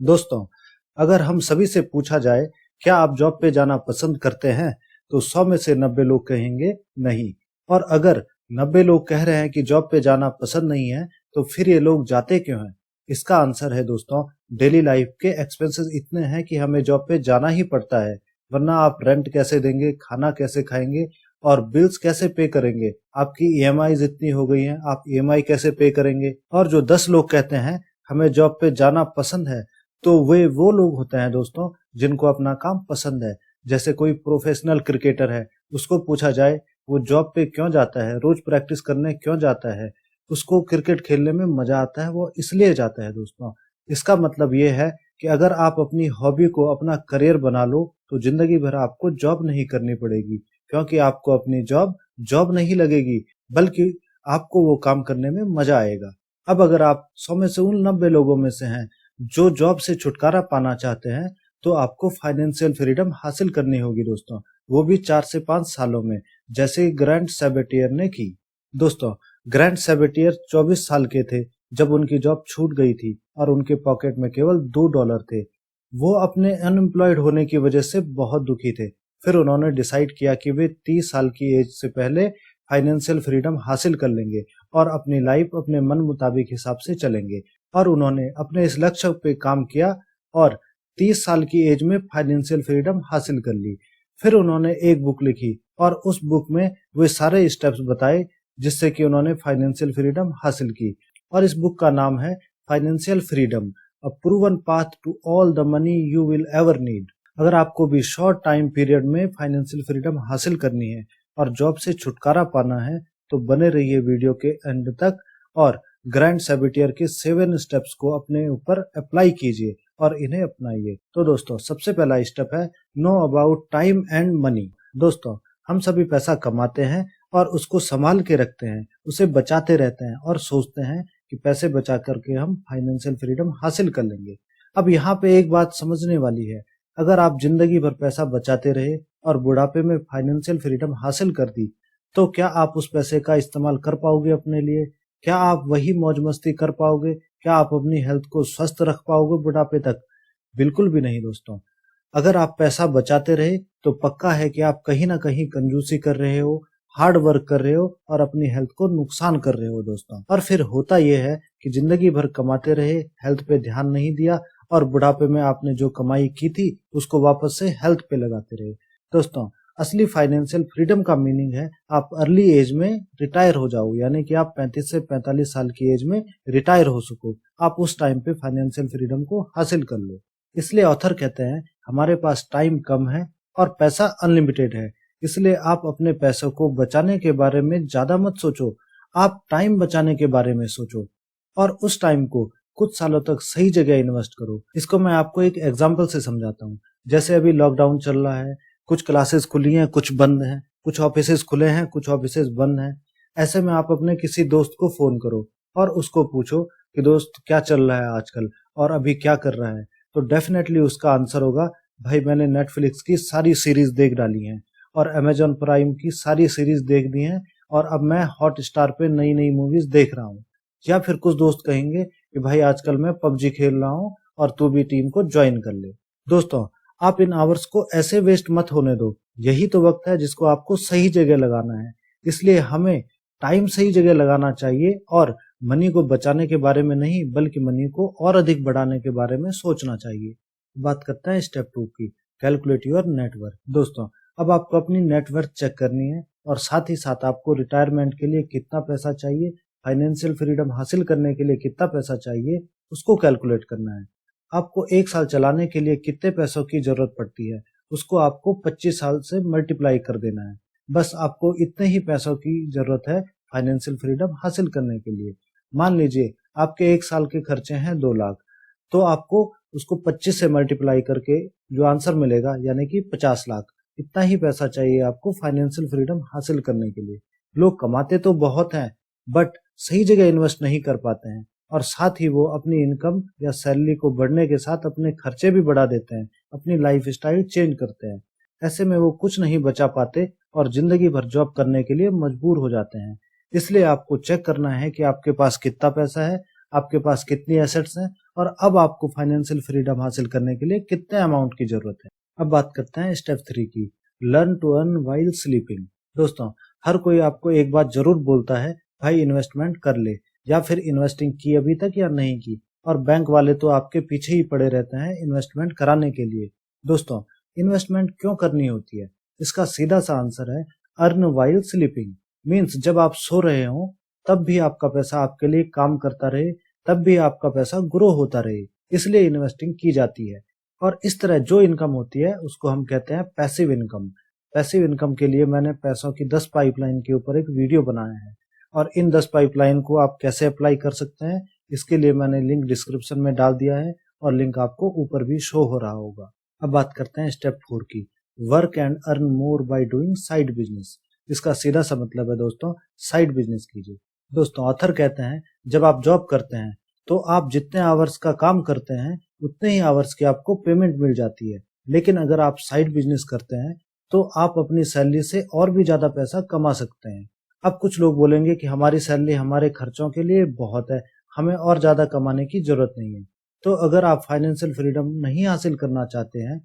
दोस्तों, अगर हम सभी से पूछा जाए क्या आप जॉब पे जाना पसंद करते हैं, तो 100 में से 90 लोग कहेंगे नहीं। और अगर 90 लोग कह रहे हैं कि जॉब पे जाना पसंद नहीं है, तो फिर ये लोग जाते क्यों हैं? इसका आंसर है दोस्तों, डेली लाइफ के एक्सपेंसेस इतने हैं कि हमें जॉब पे जाना ही पड़ता है, वरना आप रेंट कैसे देंगे, खाना कैसे खाएंगे और बिल्स कैसे पे करेंगे? आपकी ईएमआईज इतनी हो गई हैं, आप ईएमआई कैसे पे करेंगे? और जो 10 लोग कहते हैं हमें जॉब पे जाना पसंद है, तो वे वो लोग होते हैं दोस्तों जिनको अपना काम पसंद है। जैसे कोई प्रोफेशनल क्रिकेटर है, उसको पूछा जाए वो जॉब पे क्यों जाता है, रोज प्रैक्टिस करने क्यों जाता है, उसको क्रिकेट खेलने में मजा आता है, वो इसलिए जाता है दोस्तों। इसका मतलब ये है कि अगर आप अपनी हॉबी को अपना करियर बना लो, तो जिंदगी भर आपको जॉब नहीं करनी पड़ेगी, क्योंकि आपको अपनी जॉब जॉब नहीं लगेगी, बल्कि आपको वो काम करने में मजा आएगा। अब अगर आप 100 में से उन 90 लोगों में से हैं जो जॉब से छुटकारा पाना चाहते हैं, तो आपको फाइनेंशियल फ्रीडम हासिल करनी होगी दोस्तों, वो भी 4 से 5 सालों में, जैसे ग्रैंड सैबेटियर ने की। दोस्तों, ग्रैंड सैबेटियर 24 साल के थे जब उनकी जॉब छूट गई थी और उनके पॉकेट में केवल $2 थे। वो अपने अनएम्प्लॉयड होने की वजह से बहुत दुखी थे। फिर उन्होंने डिसाइड किया कि वे 30 साल की एज से पहले फाइनेंशियल फ्रीडम हासिल कर लेंगे और अपनी लाइफ अपने मन मुताबिक हिसाब से चलेंगे। और उन्होंने अपने इस लक्ष्य पे काम किया और 30 साल की एज में फाइनेंशियल फ्रीडम हासिल कर ली। फिर उन्होंने एक बुक लिखी और उस बुक में वे सारे स्टेप्स बताए जिससे कि उन्होंने फाइनेंशियल फ्रीडम हासिल की। और इस बुक का नाम है financial freedom, a proven path to all the money you will ever need. अगर आपको भी शॉर्ट टाइम पीरियड में फाइनेंशियल फ्रीडम हासिल करनी है और जॉब से छुटकारा पाना है, तो बने रहिए वीडियो के एंड तक और ग्रैंड सैबेटियर के 7 स्टेप्स को अपने ऊपर अप्लाई कीजिए और इन्हें अपनाइए। तो दोस्तों, सबसे पहला स्टेप है know about time and money. दोस्तों, हम सभी पैसा कमाते हैं और उसको संभाल के रखते हैं, उसे बचाते रहते हैं और सोचते हैं कि पैसे बचा करके हम फाइनेंशियल फ्रीडम हासिल कर लेंगे। अब यहाँ पे एक बात समझने वाली है, अगर आप जिंदगी भर पैसा बचाते रहे और बुढ़ापे में फाइनेंशियल फ्रीडम हासिल कर दी, तो क्या आप उस पैसे का इस्तेमाल कर पाओगे अपने लिए? क्या आप वही मौज मस्ती कर पाओगे? क्या आप अपनी हेल्थ को स्वस्थ रख पाओगे बुढ़ापे तक? बिल्कुल भी नहीं दोस्तों। अगर आप पैसा बचाते रहे, तो पक्का है कि आप कहीं ना कहीं कंजूसी कर रहे हो, हार्ड वर्क कर रहे हो और अपनी हेल्थ को नुकसान कर रहे हो दोस्तों। और फिर होता यह है कि जिंदगी भर कमाते रहे, हेल्थ पे ध्यान नहीं दिया और बुढ़ापे में आपने जो कमाई की थी उसको वापस से हेल्थ पे लगाते रहे। दोस्तों, असली फाइनेंशियल फ्रीडम का मीनिंग है आप अर्ली एज में रिटायर हो जाओ, यानी कि आप 35 से 45 साल की एज में रिटायर हो सको। आप उस टाइम पे फाइनेंशियल फ्रीडम को हासिल कर लो। इसलिए ऑथर कहते हैं हमारे पास टाइम कम है और पैसा अनलिमिटेड है, इसलिए आप अपने पैसों को बचाने के बारे में ज्यादा मत सोचो, आप टाइम बचाने के बारे में सोचो और उस टाइम को कुछ सालों तक सही जगह इन्वेस्ट करो। इसको मैं आपको एक एग्जांपल से समझाता हूँ। जैसे अभी लॉकडाउन चल रहा है, कुछ क्लासेस खुली हैं, कुछ बंद हैं, कुछ ऑफिसेज खुले हैं, कुछ ऑफिसेज बंद हैं। ऐसे में आप अपने किसी दोस्त को फोन करो और उसको पूछो कि दोस्त क्या चल रहा है आजकल और अभी क्या कर रहा है, तो डेफिनेटली उसका आंसर होगा भाई मैंने नेटफ्लिक्स की सारी सीरीज देख डाली हैं और अमेजॉन प्राइम की सारी सीरीज देख दी हैं और अब मैं हॉट स्टार पे नई नई मूवीज देख रहा हूँ। या फिर कुछ दोस्त कहेंगे कि भाई आजकल मैं पबजी खेल रहा हूँ और तू भी टीम को ज्वाइन कर ले। दोस्तों, आप इन आवर्स को ऐसे वेस्ट मत होने दो, यही तो वक्त है जिसको आपको सही जगह लगाना है। इसलिए हमें टाइम सही जगह लगाना चाहिए और मनी को बचाने के बारे में नहीं, बल्कि मनी को और अधिक बढ़ाने के बारे में सोचना चाहिए। बात करते हैं स्टेप 2 की, कैलकुलेट योर नेटवर्थ। दोस्तों, अब आपको अपनी नेटवर्थ चेक करनी है और साथ ही साथ आपको रिटायरमेंट के लिए कितना पैसा चाहिए, फाइनेंशियल फ्रीडम हासिल करने के लिए कितना पैसा चाहिए, उसको कैलकुलेट करना है। आपको 1 साल चलाने के लिए कितने पैसों की जरूरत पड़ती है, उसको आपको 25 साल से मल्टीप्लाई कर देना है। बस आपको इतने ही पैसों की जरूरत है फाइनेंशियल फ्रीडम हासिल करने के लिए। मान लीजिए आपके 1 साल के खर्चे हैं 2 लाख, तो आपको उसको 25 से मल्टीप्लाई करके जो आंसर मिलेगा यानी कि 50 लाख, इतना ही पैसा चाहिए आपको फाइनेंशियल फ्रीडम हासिल करने के लिए। लोग कमाते तो बहुत हैं, बट सही जगह इन्वेस्ट नहीं कर पाते हैं और साथ ही वो अपनी इनकम या सैलरी को बढ़ने के साथ अपने खर्चे भी बढ़ा देते हैं, अपनी लाइफ स्टाइल चेंज करते हैं। ऐसे में वो कुछ नहीं बचा पाते और जिंदगी भर जॉब करने के लिए मजबूर हो जाते हैं। इसलिए आपको चेक करना है कि आपके पास कितना पैसा है, आपके पास कितनी एसेट्स हैं और अब आपको फाइनेंशियल फ्रीडम हासिल करने के लिए कितने अमाउंट की जरूरत है। अब बात करते हैं स्टेप 3 की, learn to earn while sleeping. दोस्तों, हर कोई आपको एक बात जरूर बोलता है, भाई इन्वेस्टमेंट कर ले, या फिर इन्वेस्टिंग की अभी तक या नहीं की, और बैंक वाले तो आपके पीछे ही पड़े रहते हैं इन्वेस्टमेंट कराने के लिए। दोस्तों, इन्वेस्टमेंट क्यों करनी होती है? इसका सीधा सा आंसर है अर्न व्हाइल स्लीपिंग। मीन्स जब आप सो रहे हो तब भी आपका पैसा आपके लिए काम करता रहे, तब भी आपका पैसा ग्रो होता रहे, इसलिए इन्वेस्टिंग की जाती है। और इस तरह जो इनकम होती है उसको हम कहते हैं पैसिव इनकम। पैसिव इनकम के लिए मैंने पैसों की 10 पाइपलाइन के ऊपर एक वीडियो बनाया है, और इन 10 पाइपलाइन को आप कैसे अप्लाई कर सकते हैं इसके लिए मैंने लिंक डिस्क्रिप्शन में डाल दिया है, और लिंक आपको ऊपर भी शो हो रहा होगा। अब बात करते हैं स्टेप 4 की, work and earn more by doing side business. इसका सीधा सा मतलब है दोस्तों, साइड बिजनेस कीजिए। दोस्तों, ऑथर कहते हैं जब आप जॉब करते हैं तो आप जितने आवर्स का काम करते हैं उतने ही आवर्स की आपको पेमेंट मिल जाती है, लेकिन अगर आप साइड बिजनेस करते हैं तो आप अपनी सैलरी से और भी ज्यादा पैसा कमा सकते हैं। अब कुछ लोग बोलेंगे कि हमारी सैलरी हमारे खर्चों के लिए बहुत है, हमें और ज्यादा कमाने की जरूरत नहीं है। तो अगर आप फाइनेंशियल फ्रीडम नहीं हासिल करना चाहते हैं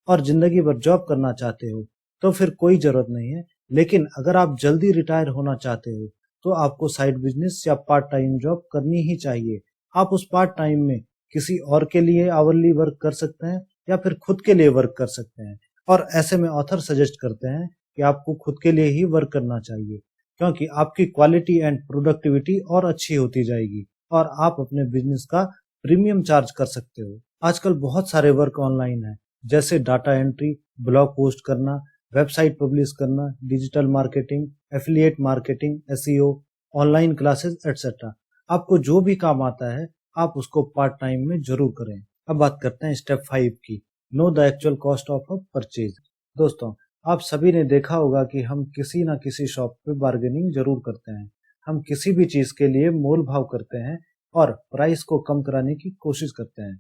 और जिंदगी भर जॉब करना चाहते हो तो फिर कोई जरूरत नहीं है। लेकिन अगर आप जल्दी रिटायर होना चाहते हो तो आपको साइड बिजनेस या पार्ट टाइम जॉब करनी ही चाहिए। आप उस पार्ट टाइम में किसी और के लिए आवरली वर्क कर सकते हैं या फिर खुद के लिए वर्क कर सकते हैं, और ऐसे में ऑथर सजेस्ट करते हैं कि आपको खुद के लिए ही वर्क करना चाहिए, क्योंकि आपकी क्वालिटी एंड प्रोडक्टिविटी और अच्छी होती जाएगी और आप अपने बिजनेस का प्रीमियम चार्ज कर सकते हो। आजकल बहुत सारे वर्क ऑनलाइन है, जैसे डाटा एंट्री, ब्लॉग पोस्ट करना, वेबसाइट पब्लिश करना, digital marketing, affiliate marketing, SEO, online classes etcetera. आपको जो भी काम आता है आप उसको पार्ट टाइम में जरूर करें। अब बात करते हैं स्टेप 5 की, know the actual cost of a purchase. दोस्तों, आप सभी ने देखा होगा कि हम किसी ना किसी शॉप पे बार्गेनिंग जरूर करते हैं। हम किसी भी चीज के लिए मोल भाव करते हैं और प्राइस को कम कराने की कोशिश करते हैं।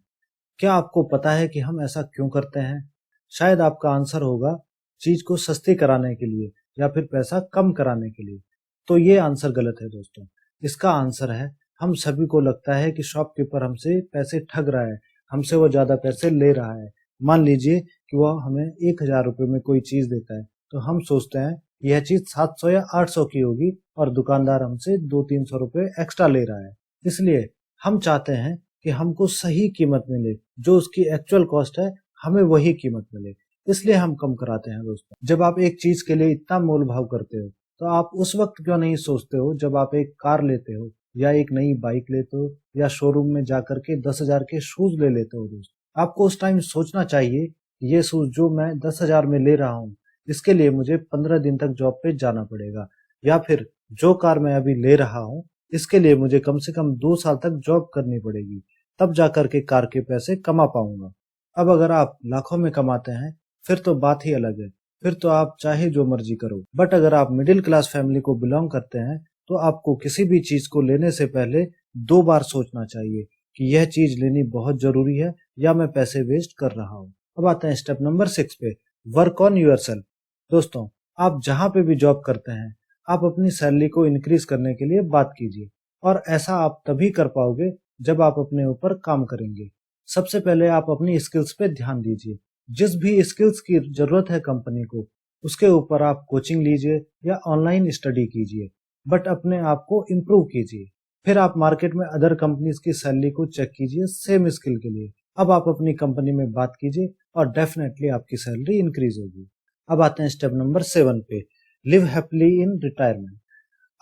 क्या आपको पता है कि हम ऐसा क्यों करते हैं? शायद आपका आंसर होगा चीज को सस्ती कराने के लिए या फिर पैसा कम कराने के लिए। तो ये आंसर गलत है दोस्तों। इसका आंसर है, हम सभी को लगता है कि शॉपकीपर हमसे पैसे ठग रहा है, हमसे वो ज्यादा पैसे ले रहा है। मान लीजिए कि वह हमें 1000 रुपए में कोई चीज देता है, तो हम सोचते हैं यह चीज 700 या 800 की होगी और दुकानदार हमसे 200-300 रुपए एक्स्ट्रा ले रहा है। इसलिए हम चाहते हैं कि हमको सही कीमत मिले, जो उसकी एक्चुअल कॉस्ट है हमें वही कीमत मिले, इसलिए हम कम कराते हैं दोस्तों। जब आप एक चीज के लिए इतना मोल भाव करते हो तो आप उस वक्त क्यों नहीं सोचते हो जब आप एक कार लेते हो या एक नई बाइक लेते हो या शोरूम में जाकर के 10,000 के शूज ले लेते हो दोस्त। आपको उस टाइम सोचना चाहिए कि ये शूज जो मैं 10,000 में ले रहा हूँ इसके लिए मुझे 15 दिन तक जॉब पे जाना पड़ेगा, या फिर जो कार मैं अभी ले रहा हूँ इसके लिए मुझे कम से कम 2 साल तक जॉब करनी पड़ेगी, तब जाकर के कार के पैसे कमा पाऊंगा। अब अगर आप लाखों में कमाते हैं फिर तो बात ही अलग है, फिर तो आप चाहे जो मर्जी करो। बट अगर आप मिडिल क्लास फैमिली को बिलोंग करते हैं तो आपको किसी भी चीज को लेने से पहले 2 बार सोचना चाहिए कि यह चीज लेनी बहुत जरूरी है या मैं पैसे वेस्ट कर रहा हूँ। अब आते हैं स्टेप नंबर 6 पे, वर्क ऑन योरसेल्फ। दोस्तों, आप जहां पे भी जॉब करते हैं आप अपनी सैलरी को इंक्रीज करने के लिए बात कीजिए, और ऐसा आप तभी कर पाओगे जब आप अपने ऊपर काम करेंगे। सबसे पहले आप अपनी स्किल्स पे ध्यान दीजिए। जिस भी स्किल्स की जरूरत है कंपनी को उसके ऊपर आप कोचिंग लीजिए या ऑनलाइन स्टडी कीजिए, बट अपने आप को इम्प्रूव कीजिए। फिर आप मार्केट में अदर कंपनीज की सैलरी को चेक कीजिए सेम स्किल के लिए। अब आप अपनी कंपनी में बात कीजिए और डेफिनेटली आपकी सैलरी इंक्रीज होगी। अब आते हैं स्टेप नंबर 7 पे, लिव हैप्पीली इन रिटायरमेंट।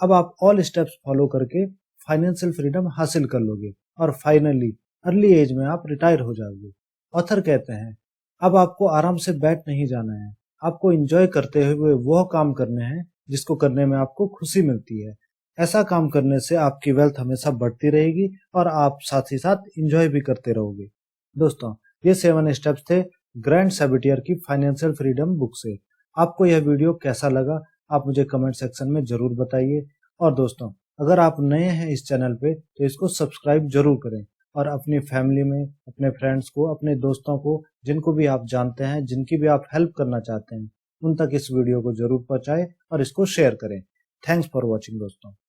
अब आप ऑल स्टेप्स फॉलो करके फाइनेंशियल फ्रीडम हासिल कर लोगे और फाइनली अर्ली एज में आप रिटायर हो जाओगे। ऑथर कहते हैं अब आपको आराम से बैठ नहीं जाना है, आपको एंजॉय करते हुए वह काम करने हैं जिसको करने में आपको खुशी मिलती है। ऐसा काम करने से आपकी वेल्थ हमेशा बढ़ती रहेगी और आप साथ ही साथ एंजॉय भी करते रहोगे। दोस्तों, ये 7 स्टेप्स थे ग्रैंड सैबिटियर की फाइनेंशियल फ्रीडम बुक से। आपको यह वीडियो कैसा लगा आप मुझे कमेंट सेक्शन में जरूर बताइए। और दोस्तों, अगर आप नए हैं इस चैनल पे तो इसको सब्सक्राइब जरूर करें और अपनी फैमिली में, अपने फ्रेंड्स को, अपने दोस्तों को, जिनको भी आप जानते हैं, जिनकी भी आप हेल्प करना चाहते हैं, उन तक इस वीडियो को जरूर पहुंचाएं और इसको शेयर करें। थैंक्स फॉर वॉचिंग दोस्तों।